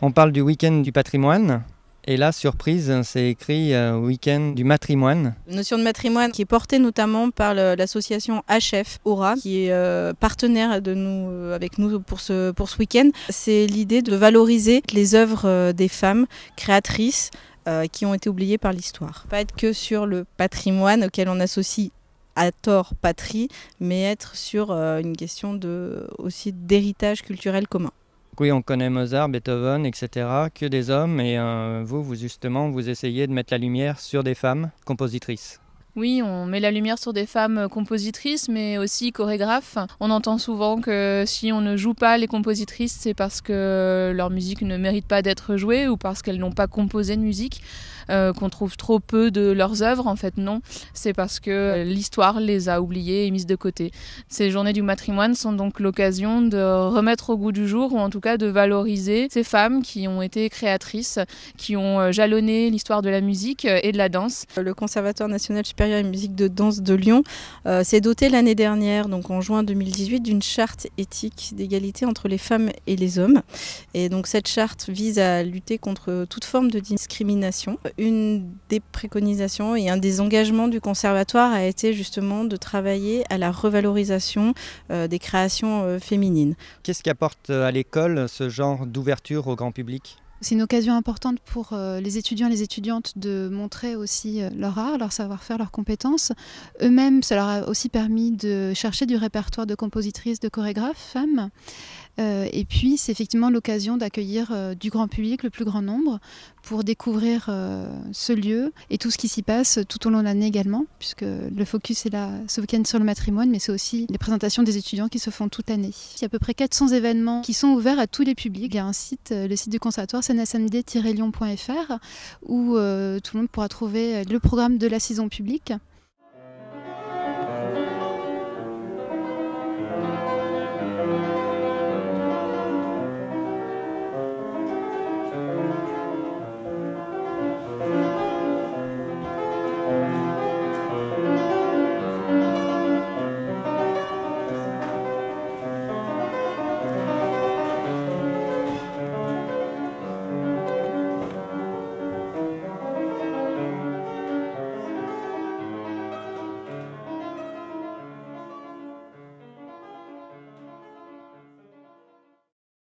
On parle du week-end du patrimoine. Et là, surprise, c'est écrit week-end du matrimoine. Notion de matrimoine qui est portée notamment par l'association HF Aura, qui est partenaire avec nous pour ce week-end. C'est l'idée de valoriser les œuvres des femmes créatrices qui ont été oubliées par l'histoire. Pas être que sur le patrimoine auquel on associe à tort patrie, mais être sur une question aussi d'héritage culturel commun. Oui, on connaît Mozart, Beethoven, etc., que des hommes, et vous justement, vous essayez de mettre la lumière sur des femmes compositrices. Oui, on met la lumière sur des femmes compositrices, mais aussi chorégraphes. On entend souvent que si on ne joue pas les compositrices, c'est parce que leur musique ne mérite pas d'être jouée ou parce qu'elles n'ont pas composé de musique, qu'on trouve trop peu de leurs œuvres. En fait, non, c'est parce que l'histoire les a oubliées et mises de côté. Ces journées du matrimoine sont donc l'occasion de remettre au goût du jour, ou en tout cas de valoriser ces femmes qui ont été créatrices, qui ont jalonné l'histoire de la musique et de la danse. Le Conservatoire national supérieur et musique de danse de Lyon s'est doté l'année dernière, donc en juin 2018, d'une charte éthique d'égalité entre les femmes et les hommes. Et donc cette charte vise à lutter contre toute forme de discrimination. Une des préconisations et un des engagements du conservatoire a été justement de travailler à la revalorisation des créations féminines. Qu'est-ce qui apporte à l'école ce genre d'ouverture au grand public ? C'est une occasion importante pour les étudiants et les étudiantes de montrer aussi leur art, leur savoir-faire, leurs compétences. Eux-mêmes, ça leur a aussi permis de chercher du répertoire de compositrices, de chorégraphes femmes. Et puis, c'est effectivement l'occasion d'accueillir du grand public, le plus grand nombre, pour découvrir ce lieu et tout ce qui s'y passe tout au long de l'année également, puisque le focus est là ce week-end sur le matrimoine, mais c'est aussi les présentations des étudiants qui se font toute l'année. Il y a à peu près 400 événements qui sont ouverts à tous les publics. Il y a un site, le site du conservatoire, cnsmd-lyon.fr, où tout le monde pourra trouver le programme de la saison publique.